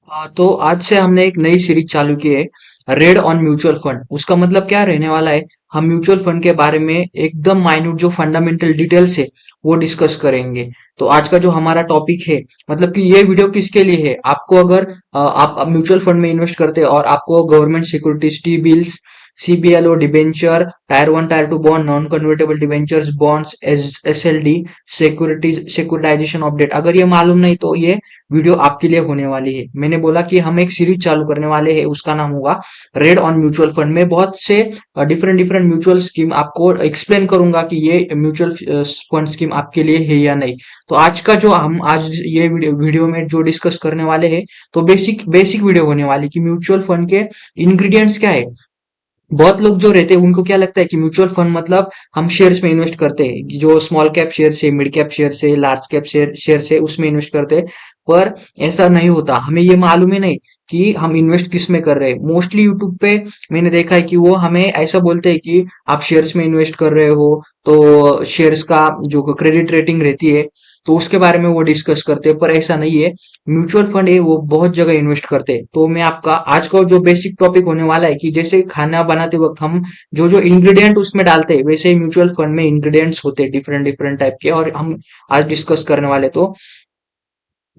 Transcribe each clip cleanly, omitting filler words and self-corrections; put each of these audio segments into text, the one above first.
तो आज से हमने एक नई सीरीज चालू की है, रेड ऑन म्यूचुअल फंड। उसका मतलब क्या रहने वाला है, हम म्यूचुअल फंड के बारे में एकदम माइन्यूट जो फंडामेंटल डिटेल्स है वो डिस्कस करेंगे। तो आज का जो हमारा टॉपिक है, मतलब कि ये वीडियो किसके लिए है, आपको अगर आप म्यूचुअल फंड में इन्वेस्ट करते हैं और आपको government securities, T bills, CBLO debenture, tier one tier two bond, non convertible debentures, bonds, SLD, securitisation of debt, अगर ये मालूम नहीं तो ये वीडियो आपके लिए होने वाली है। मैंने बोला कि हम एक सीरीज चालू करने वाले हैं, उसका नाम होगा रेड ऑन म्यूचुअल फंड। में बहुत से डिफरेंट डिफरेंट म्यूचुअल स्कीम आपको एक्सप्लेन करूंगा कि ये म्यूचुअल फंड स्कीम आपके लिए है या नहीं। तो आज का जो हम आज ये वीडियो में जो डिस्कस करने वाले हैं, तो बेसिक बेसिक वीडियो होने वाली कि म्यूचुअल फंड के इंग्रेडिएंट्स क्या है। बहुत लोग जो रहते हैं उनको क्या लगता है कि म्यूचुअल फंड मतलब हम शेयर्स में इन्वेस्ट करते हैं, जो स्मॉल कैप शेयर से, मिड कैप शेयर से, लार्ज कैप शेयर से उसमें इन्वेस्ट करते हैं। पर ऐसा नहीं होता, हमें ये मालूम ही नहीं कि हम इन्वेस्ट किस में कर रहे हैं। मोस्टली यूट्यूब पे मैंने देखा है कि वो हमें ऐसा बोलते हैं कि आप शेयर्स में इन्वेस्ट कर रहे हो, तो शेयर्स का जो क्रेडिट रेटिंग रहती है तो उसके बारे में वो डिस्कस करते हैं, पर ऐसा नहीं है। म्यूचुअल फंड है वो बहुत जगह इन्वेस्ट करते हैं। तो मैं आपका आज का जो बेसिक टॉपिक होने वाला है कि जैसे खाना बनाते वक्त हम जो जो इंग्रेडिएंट उसमें डालते हैं, वैसे ही म्यूचुअल फंड में इंग्रेडिएंट्स होते हैं डिफरेंट डिफरेंट टाइप के, और हम आज डिस्कस करने वाले। तो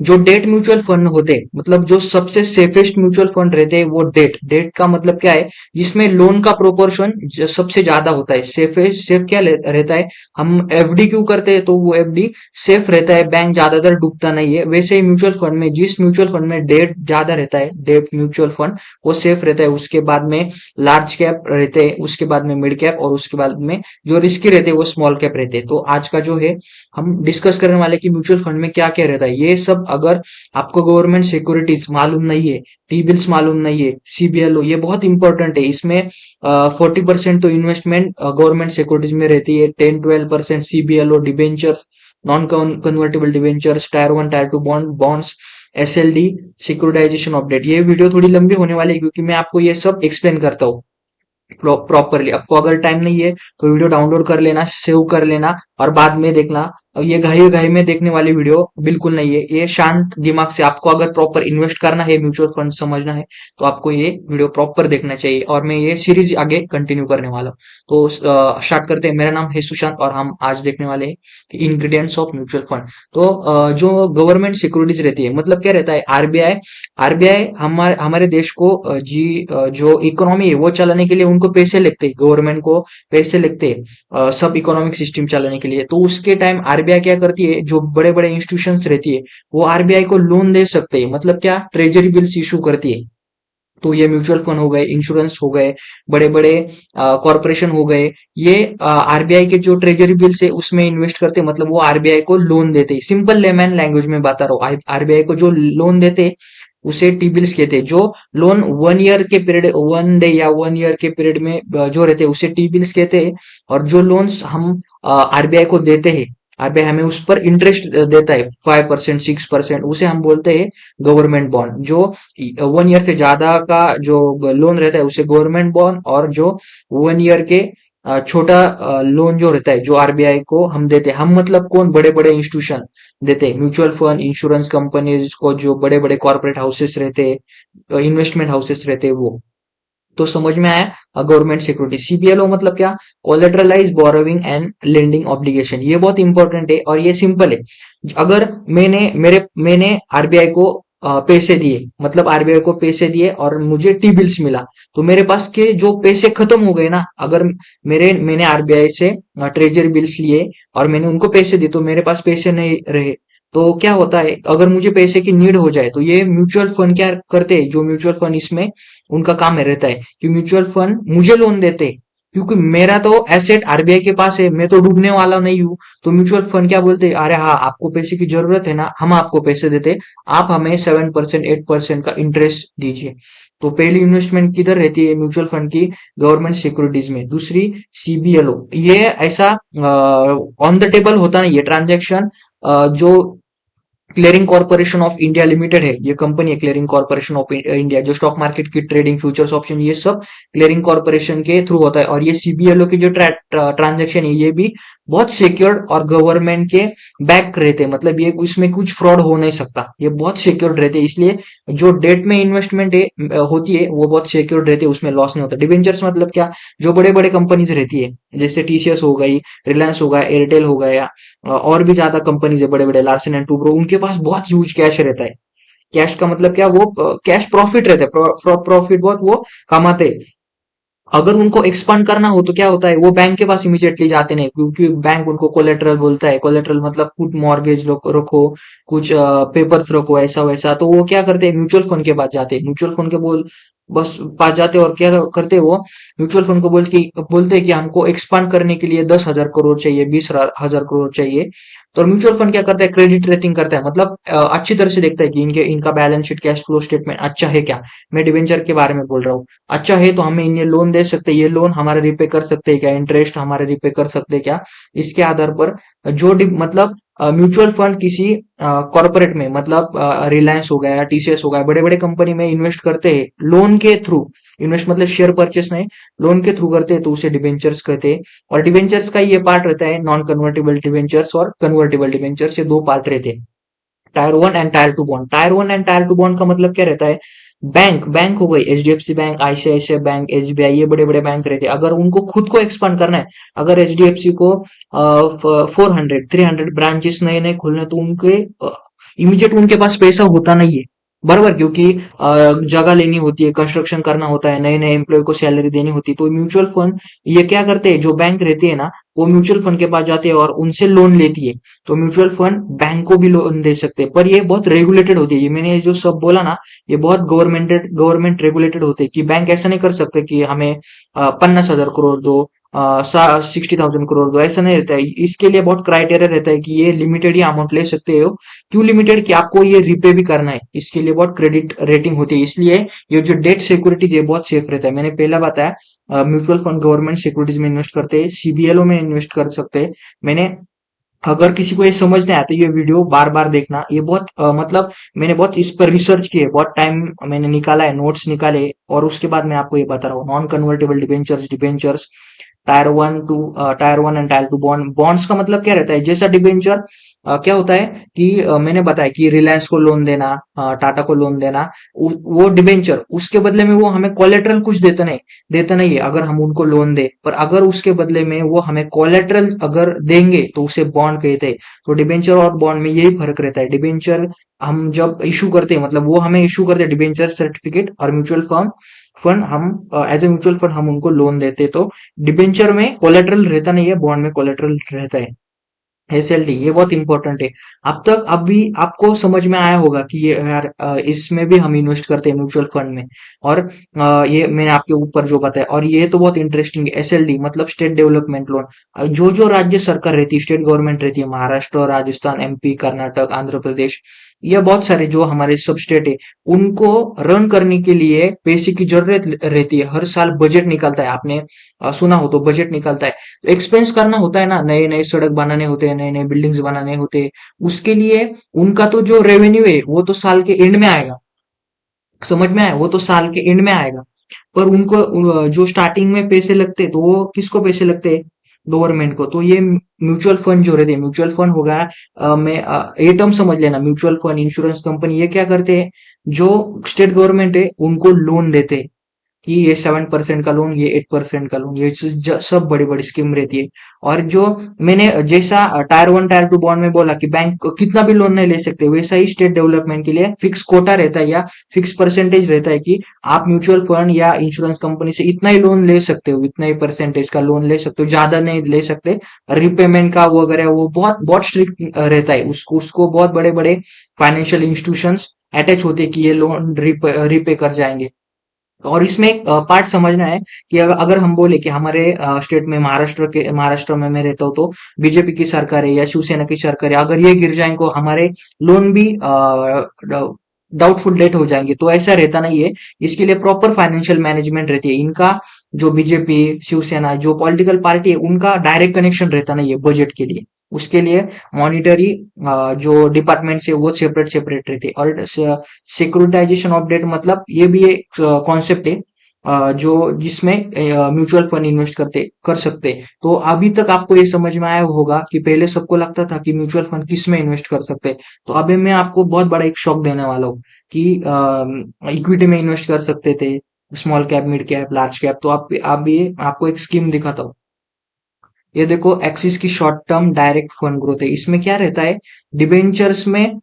जो डेट म्यूचुअल फंड होते हैं, मतलब जो सबसे सेफेस्ट म्यूचुअल फंड रहते हैं वो डेट डेट का मतलब क्या है, जिसमें लोन का प्रोपोर्शन सबसे ज्यादा होता है। सेफेस्ट सेफ क्या रहता है, हम एफडी क्यों करते हैं, तो वो एफडी सेफ रहता है, बैंक ज्यादातर डूबता नहीं है। वैसे ही म्यूचुअल फंड में, जिस म्यूचुअल फंड में डेट ज्यादा रहता है, डेट म्यूचुअल फंड वो सेफ रहता है। उसके बाद में लार्ज कैप रहते हैं, उसके बाद में मिड कैप, और उसके बाद में जो रिस्की रहते हैं वो स्मॉल कैप रहते हैं। तो आज का जो है हम डिस्कस करने वाले कि म्यूचुअल फंड में क्या क्या रहता है। ये सब अगर आपको गवर्नमेंट सिक्योरिटीज मालूम नहीं है, टी बिल्स मालूम नहीं है, सीबीएलओ, ये बहुत इंपॉर्टेंट है। इसमें 40% तो इन्वेस्टमेंट गवर्नमेंट सिक्योरिटीज में रहती है, 10-12% CBLO debentures, non convertible debentures, tier one tier two bonds, SLD, securitisation of debt. ये वीडियो थोड़ी लंबी होने वाली है क्योंकि मैं आपको ये सब एक्सप्लेन करता हूँ प्रॉपरली। आपको अगर टाइम नहीं है तो वीडियो डाउनलोड कर लेना, सेव कर लेना और बाद में देखना। और ये घाई घाई में देखने वाली वीडियो बिल्कुल नहीं है, ये शांत दिमाग से आपको अगर प्रॉपर इन्वेस्ट करना है, म्यूचुअल फंड समझना है, तो आपको ये वीडियो प्रॉपर देखना चाहिए। और मैं ये सीरीज आगे कंटिन्यू करने वाला हूँ। तो स्टार्ट करते हैं। मेरा नाम है सुशांत और हम आज देखने वाले हैं इंग्रेडिएंट्स ऑफ म्यूचुअल फंड। तो जो गवर्नमेंट सिक्योरिटीज रहती है, मतलब क्या रहता है, आरबीआई। आरबीआई हमारे हमारे देश को जो इकोनॉमी है वो चलाने के लिए उनको पैसे लगते हैं, गवर्नमेंट को पैसे लगते हैं सब इकोनॉमिक सिस्टम चलाने के लिए। तो उसके टाइम आरबीआई क्या करती है, जो बड़े बड़े इंस्टीट्यूशंस रहती है वो आरबीआई को लोन दे सकते हैं, मतलब क्या, ट्रेजरी बिल्स इशू करती है। तो ये म्यूचुअल फंड हो गए, इंश्योरेंस हो गए, बड़े बड़े कॉरपोरेशन हो गए, ये आरबीआई के जो ट्रेजरी बिल्स है उसमें इन्वेस्ट करते हैं, मतलब वो आरबीआई को लोन देते हैं। सिंपल लेमैन लैंग्वेज में बता रहा हूँ, आरबीआई को जो लोन देते हैं उसे टी बिल्स कहते हैं। जो लोन 1 ईयर के पीरियड, 1 डे या 1 ईयर के पीरियड में जो रहते हैं उसे टी बिल्स कहते हैं। और जो लोन्स हम आरबीआई को देते हैं, आरबीआई हमें उस पर इंटरेस्ट देता है 5%, 6%, उसे हम बोलते हैं गवर्नमेंट बॉन्ड। जो 1 ईयर से ज्यादा का जो लोन रहता है उसे गवर्नमेंट बॉन्ड, और जो 1 ईयर के छोटा लोन जो रहता है जो आरबीआई को हम देते हैं, हम मतलब कौन, बड़े बड़े इंस्टीट्यूशन देते हैं, म्यूचुअल फंड, इंश्योरेंस कंपनीज को, जो बड़े बड़े कॉर्पोरेट हाउसेस रहते हैं, इन्वेस्टमेंट हाउसेस रहते हैं वो। तो समझ में आया गवर्नमेंट सिक्योरिटी। सीबीएलओ मतलब क्या, कोलेटरलाइज बोरोविंग एंड लेंडिंग ऑब्लिगेशन। ये बहुत इंपॉर्टेंट है और ये सिंपल है। अगर मैंने आरबीआई को पैसे दिए, मतलब आरबीआई को पैसे दिए और मुझे टी बिल्स मिला, तो मेरे पास के जो पैसे खत्म हो गए ना, अगर मैंने आरबीआई से ट्रेजरी बिल्स लिए और मैंने उनको पैसे दिए तो मेरे पास पैसे नहीं रहे। तो क्या होता है, अगर मुझे पैसे की नीड हो जाए तो ये म्यूचुअल फंड क्या करते हैं, जो म्यूचुअल फंड इसमें उनका काम है रहता है कि म्यूचुअल फंड मुझे लोन देते हैं, क्योंकि मेरा तो एसेट आरबीआई के पास है, मैं तो डूबने वाला नहीं हूँ। तो म्यूचुअल फंड क्या बोलते हैं, अरे हाँ, आपको पैसे की जरूरत है ना, हम आपको पैसे देते हैं, आप हमें 7%, 8% का इंटरेस्ट दीजिए। तो पहली इन्वेस्टमेंट किधर रहती है म्यूचुअल फंड की, गवर्नमेंट सिक्योरिटीज में। दूसरी सीबीएलओ, ये ऐसा ऑन द टेबल होता नहीं है ट्रांजेक्शन। जो clearing corporation of India limited है, ये कंपनी है क्लियरिंग कॉर्पोरेशन ऑफ इंडिया, जो स्टॉक मार्केट की ट्रेडिंग, फ्यूचर्स, ऑप्शन, ये सब क्लियरिंग कॉर्पोरेशन के थ्रू होता है। और ये सीबीएलओ की जो ट्रांजेक्शन है ये भी बहुत सिक्योर्ड और गवर्नमेंट के बैक रहते हैं, मतलब ये इसमें कुछ फ्रॉड हो नहीं सकता, ये बहुत सिक्योर्ड रहते हैं, इसलिए जो डेट में इन्वेस्टमेंट है होती है वो बहुत सिक्योर्ड रहती है, उसमें लॉस नहीं होता। डिवेंचर्स मतलब क्या, जो बड़े बड़े कंपनीज रहती है जैसे टीसीएस हो गई, रिलायंस हो गया, एयरटेल हो गया, और भी ज्यादा कंपनीज है बड़े बड़े, लार्सन एंड टूब्रो, उनके पास बहुत ह्यूज कैश रहता है। कैश का मतलब क्या, वो कैश प्रॉफिट रहता है, प्रॉफिट बहुत वो कमाते हैं। अगर उनको एक्सपांड करना हो तो क्या होता है, वो बैंक के पास इमीडिएटली जाते नहीं, क्योंकि बैंक उनको कोलेटरल बोलता है। कोलेटरल मतलब कुछ मॉर्गेज रखो, कुछ पेपर्स रखो, ऐसा वैसा। तो वो क्या करते हैं, म्यूचुअल फंड के पास जाते हैं, म्यूचुअल फंड के बोल बस पास जाते हैं, और क्या करते हैं वो, म्यूचुअल फंड को बोलते हैं कि हमको एक्सपांड करने के लिए 10,000 करोड़ चाहिए, 20,000 करोड़ चाहिए। तो म्यूचुअल फंड क्या करता है, क्रेडिट रेटिंग करता है, मतलब अच्छी तरह से देखता है कि इनका balance sheet, cash flow statement अच्छा है क्या। मैं डिवेंचर के बारे में बोल रहा हूँ। अच्छा है तो हमें ये लोन दे सकते हैं, ये लोन हमारे रिपे कर सकते हैं क्या, इंटरेस्ट हमारे रिपे कर सकते हैं क्या। इसके आधार पर मतलब म्यूचुअल फंड किसी कॉर्पोरेट में, मतलब रिलायंस हो गया, टीसीएस हो गया, बड़े बड़े कंपनी में इन्वेस्ट करते हैं लोन के थ्रू। इन्वेस्ट मतलब शेयर परचेस नहीं, लोन के थ्रू करते हैं, तो उसे डिबेंचर्स कहते हैं। और डिबेंचर्स का ये पार्ट रहता है, नॉन कन्वर्टेबल डिबेंचर्स और कन्वर्टेबल डिबेंचर्स, ये दो पार्ट रहते हैं। Tier one and tyre two bond, tier one and tyre two bond का मतलब क्या रहता है, बैंक बैंक हो गई, HDFC bank, ICICI bank, SBI, ये बड़े बड़े बैंक रहते हैं। अगर उनको खुद को एक्सपांड करना है, अगर एचडीएफसी को 400 300 ब्रांचेस नए नए खोलने, तो उनके इमीडिएट उनके पास पैसा होता नहीं है, बराबर, क्योंकि जगह लेनी होती है, कंस्ट्रक्शन करना होता है, नए नए एम्प्लॉय को सैलरी देनी होती है। तो म्यूचुअल फंड ये क्या करते हैं, जो बैंक रहती है ना, वो म्यूचुअल फंड के पास जाते हैं और उनसे लोन लेती है। तो म्यूचुअल फंड बैंक को भी लोन दे सकते हैं, पर ये बहुत रेगुलेटेड होती है। ये मैंने जो सब बोला ना, ये बहुत गवर्नमेंट रेगुलेटेड होते हैं, कि बैंक ऐसा नहीं कर सकते कि हमें 50,000 करोड़ दो, 60,000 करोड़ दो, ऐसा नहीं रहता है। इसके लिए बहुत क्राइटेरिया रहता है कि ये लिमिटेड ही अमाउंट ले सकते हो। क्यों लिमिटेड, कि आपको ये रिपे भी करना है, इसके लिए बहुत क्रेडिट रेटिंग होती है। इसलिए ये जो डेट सिक्योरिटीज है बहुत सेफ रहता है। मैंने पहला बताया, म्यूचुअल फंड गवर्नमेंट सिक्योरिटीज में इन्वेस्ट करते हैं, सीबीएलओ में इन्वेस्ट कर सकते हैं। मैंने, अगर किसी को ये समझ नहीं आता, ये वीडियो बार बार देखना, ये बहुत मतलब मैंने बहुत इस पर रिसर्च की है, बहुत टाइम मैंने निकाला है, नोट्स निकाले, और उसके बाद मैं आपको ये बता रहा हूँ। Non convertible debentures, debentures, tier one and tyre two bond. Bonds का मतलब क्या रहता है, जैसा डिबेंचर क्या होता है कि मैंने बताया कि रिलायंस को लोन देना, टाटा को लोन देना, वो डिबेंचर, उसके बदले में वो हमें कोलेटरल कुछ देता नहीं है अगर हम उनको लोन दे, पर अगर उसके बदले में वो हमें कोलेटरल अगर देंगे तो उसे बॉन्ड कहते हैं। तो डिबेंचर और बॉन्ड में यही फर्क रहता है। डिबेंचर हम जब इशू करते हैं, मतलब वो हमें इशू करते हैं डिबेंचर सर्टिफिकेट, और म्यूचुअल फंड फंड हम एज ए म्यूचुअल फंड हम उनको लोन देते हैं। तो डिबेंचर में कोलेटरल रहता नहीं है, बॉन्ड में कोलेटरल रहता है। एसएलडी ये बहुत इंपॉर्टेंट है। अब तक अभी आपको समझ में आया होगा कि ये यार इसमें भी हम इन्वेस्ट करते हैं म्यूचुअल फंड में। और ये मैंने आपके ऊपर जो बताया, और ये तो बहुत इंटरेस्टिंग है। एसएलडी मतलब स्टेट डेवलपमेंट लोन। जो जो राज्य सरकार रहती है, स्टेट गवर्नमेंट रहती है, महाराष्ट्र, राजस्थान, एमपी, कर्नाटक, आंध्र प्रदेश, ये बहुत सारे जो हमारे सब स्टेट है, उनको रन करने के लिए पैसे की जरूरत रहती है। हर साल बजट निकलता है, आपने सुना हो तो, बजट निकलता है। एक्सपेंस करना होता है ना, नए नए सड़क बनाने होते हैं, नए नए बिल्डिंग्स बनाने होते हैं, उसके लिए उनका तो जो रेवेन्यू है वो तो साल के एंड में आएगा। समझ में आया, वो तो साल के एंड में आएगा। पर उनको जो स्टार्टिंग में पैसे लगते, तो वो किसको पैसे लगते हैं, गवर्नमेंट को। तो ये म्यूचुअल फंड जो रहते हैं, म्यूचुअल फंड होगा, मैं ये टर्म समझ लेना, म्यूचुअल फंड, इंश्योरेंस कंपनी, ये क्या करते हैं, जो स्टेट गवर्नमेंट है उनको लोन देते हैं, कि ये 7% का लोन, ये 8% का लोन, ये सब बड़ी बड़ी स्कीम रहती है। और जो मैंने जैसा tyre one tier two bond में बोला कि बैंक कितना भी लोन नहीं ले सकते, वैसा ही स्टेट डेवलपमेंट के लिए फिक्स कोटा रहता है, या फिक्स परसेंटेज रहता है, कि आप म्यूचुअल फंड या इंश्योरेंस कंपनी से इतना ही लोन ले सकते हो, इतना ही परसेंटेज का लोन ले सकते हो, ज्यादा नहीं ले सकते। रिपेमेंट का वगैरह वो बहुत बहुत स्ट्रिक्ट रहता है, उसको बहुत बड़े बड़े फाइनेंशियल इंस्टीट्यूशंस अटैच होते हैं कि ये लोन रिपे कर जाएंगे। और इसमें एक पार्ट समझना है कि अगर हम बोले कि हमारे स्टेट में, महाराष्ट्र में मैं रहता हूँ, तो बीजेपी की सरकार है या शिवसेना की सरकार है, अगर ये गिर जाएंगे तो हमारे लोन भी डाउटफुल डेट हो जाएंगे। तो ऐसा रहता नहीं है, इसके लिए प्रॉपर फाइनेंशियल मैनेजमेंट रहती है। इनका जो बीजेपी, शिवसेना, जो पॉलिटिकल पार्टी है, उनका डायरेक्ट कनेक्शन रहता नहीं है बजट के लिए। उसके लिए मॉनिटरी जो डिपार्टमेंट है वो सेपरेट सेपरेट रहते हैं। और सिक्योरिटाइजेशन ऑफ डेट मतलब ये भी एक कॉन्सेप्ट है। जो जिसमें म्यूचुअल फंड इन्वेस्ट करते कर सकते। तो अभी तक आपको ये समझ में आया होगा कि पहले सबको लगता था कि म्यूचुअल फंड किस में इन्वेस्ट कर सकते। तो अभी मैं आपको बहुत बड़ा एक शॉक देने वाला हूँ कि इक्विटी में इन्वेस्ट कर सकते थे, small cap, mid cap, large cap. तो आप ये आपको एक स्कीम दिखाता हूँ। ये देखो, एक्सिस की short term direct fund growth है। इसमें क्या रहता है, डिबेंचर्स में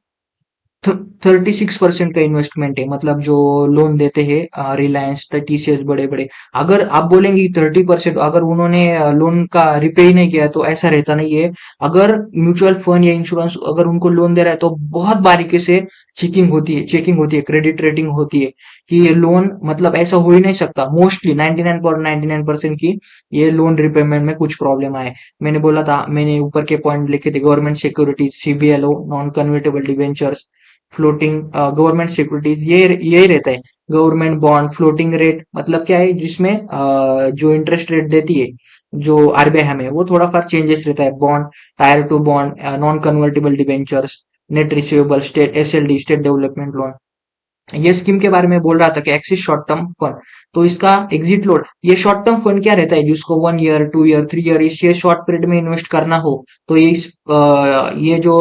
36% का इन्वेस्टमेंट है। मतलब जो लोन देते हैं रिलायंस, टीसीएस, बड़े बड़े, अगर आप बोलेंगे 30%, अगर उन्होंने लोन का रिपे ही नहीं किया तो ऐसा रहता नहीं है। अगर म्यूचुअल फंड या इंश्योरेंस अगर उनको लोन दे रहा है तो बहुत बारीकी से चेकिंग होती है, क्रेडिट रेटिंग होती है कि ये लोन, मतलब ऐसा हो ही नहीं सकता। मोस्टली 99.99% की ये लोन रिपेमेंट में कुछ प्रॉब्लम आए। मैंने बोला था, मैंने ऊपर के पॉइंट लिखे थे, government securities, CBLO, non convertible debentures, floating government securities, ये यही रहता है। गवर्नमेंट बॉन्ड, फ्लोटिंग रेट मतलब क्या है, जिसमें जो इंटरेस्ट रेट देती है जो आरबीआई हमें, वो थोड़ा फर्क चेंजेस रहता है। Bond, tyre two bond, non convertible debentures, net receivable, state SLD, state development loan. ये स्कीम के बारे में बोल रहा था कि एक्सिस शॉर्ट टर्म फंड। तो इसका एग्जिट लोड, ये शॉर्ट टर्म फंड क्या रहता है, जिसको 1 ईयर, 2 ईयर, 3 ईयर, इस ये शॉर्ट पीरियड में इन्वेस्ट करना हो तो ये जो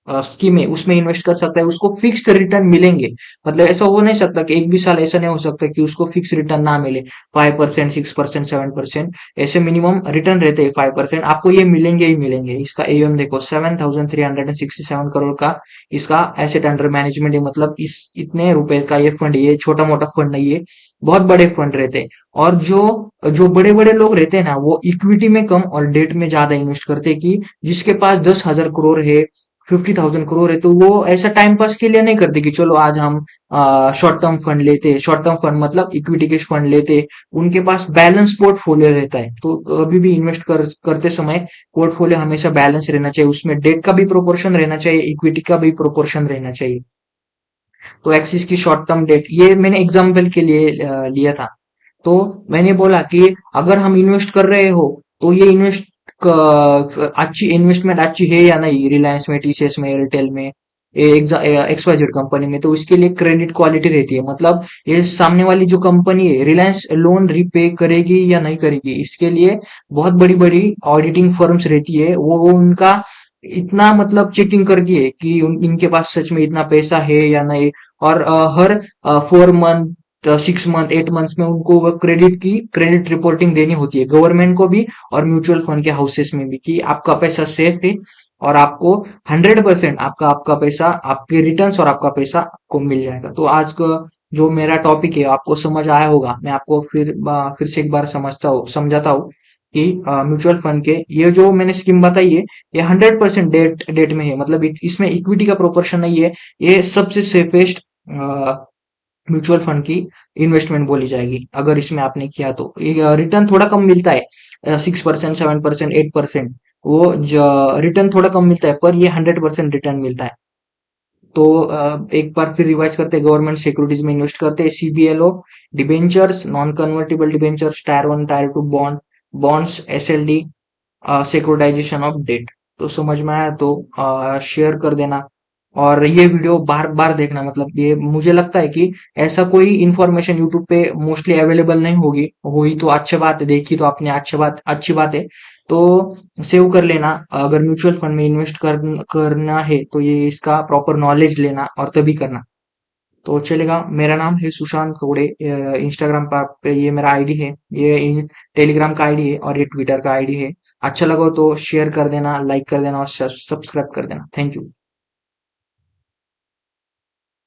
स्कीम है उसमें इन्वेस्ट कर सकता है, उसको फिक्स्ड रिटर्न मिलेंगे। मतलब ऐसा हो नहीं सकता कि एक भी साल ऐसा नहीं हो सकता कि उसको फिक्स रिटर्न ना मिले। 5%, 6%, 7%, ऐसे मिनिमम रिटर्न रहते हैं 5%, आपको ये मिलेंगे ही मिलेंगे। इसका एम देखो, 7,367 करोड़ का इसका एसेट अंडर मैनेजमेंट है। मतलब इस इतने रुपए का ये फंड, ये छोटा मोटा फंड नहीं है, बहुत बड़े फंड रहते हैं। और जो जो बड़े बड़े लोग रहते हैं ना, वो इक्विटी में कम और डेट में ज्यादा इन्वेस्ट करते हैं। कि जिसके पास 10,000 करोड़ है, 50,000 करोड़ है, तो वो ऐसा टाइम पास के लिए नहीं करते कि चलो आज हम शॉर्ट टर्म फंड लेते। शॉर्ट टर्म फंड मतलब इक्विटी के फंड लेते। उनके पास बैलेंस पोर्टफोलियो रहता है। तो अभी भी इन्वेस्ट करते समय पोर्टफोलियो हमेशा बैलेंस रहना चाहिए, उसमें डेट का भी प्रोपोर्शन रहना चाहिए, इक्विटी का भी प्रोपोर्शन रहना चाहिए। तो एक्सिस की शॉर्ट टर्म डेट, ये मैंने एग्जाम्पल के लिए लिया था। तो मैंने बोला कि अगर हम इन्वेस्ट कर रहे हो तो ये अच्छी इन्वेस्टमेंट अच्छी है या नहीं, रिलायंस में, टीसीएस में, एयरटेल में, एक्सवाइजेड कंपनी में। तो इसके लिए क्रेडिट क्वालिटी रहती है। मतलब ये सामने वाली जो कंपनी है, रिलायंस लोन रिपे करेगी या नहीं करेगी, इसके लिए बहुत बड़ी बड़ी ऑडिटिंग फर्म्स रहती है। वो उनका इतना मतलब चेकिंग करती है कि इनके पास सच में इतना पैसा है या नहीं। और हर 4 मंथ, 6 मंथ, 8 मंथ्स में उनको वो क्रेडिट रिपोर्टिंग देनी होती है, गवर्नमेंट को भी और म्यूचुअल फंड के हाउसेस में भी, कि आपका पैसा सेफ है और आपको 100% आपका आपका पैसा, आपके रिटर्न्स और आपका पैसा आपको मिल जाएगा। तो आज का जो मेरा टॉपिक है आपको समझ आया होगा। मैं आपको फिर से एक बार समझाता हूँ कि म्यूचुअल फंड के ये जो मैंने स्कीम बताई है, ये 100% डेट डेट में है। मतलब इसमें इक्विटी का प्रोपोर्शन नहीं है। ये सबसे सेफेस्ट म्यूचुअल फंड की इन्वेस्टमेंट बोली जाएगी अगर इसमें आपने किया तो। रिटर्न थोड़ा कम मिलता है, 6%, 7%, 8%, वो रिटर्न थोड़ा कम मिलता है, पर ये 100% रिटर्न मिलता है। तो एक बार फिर रिवाइज करते हैं, गवर्नमेंट सिक्योरिटीज में इन्वेस्ट करते हैं, CBLO, debentures, non convertible debentures, tier 1, tier 2 bond, bonds, SLD, securitisation of debt. तो समझ में आया तो शेयर कर देना और ये वीडियो बार बार देखना। मतलब ये मुझे लगता है कि ऐसा कोई इंफॉर्मेशन यूट्यूब पे मोस्टली अवेलेबल नहीं होगी, हुई तो अच्छी बात है, देखी तो आपने अच्छी बात है। तो सेव कर लेना। अगर म्यूचुअल फंड में इन्वेस्ट करना है तो ये इसका प्रॉपर नॉलेज लेना और तभी करना। तो चलेगा। मेरा नाम है सुशांत कौड़े, इंस्टाग्राम पे ये मेरा आईडी है, ये टेलीग्राम का आईडी है और ये ट्विटर का आईडी है। अच्छा लगा तो शेयर कर देना, लाइक कर देना और सब्सक्राइब कर देना। Thank you.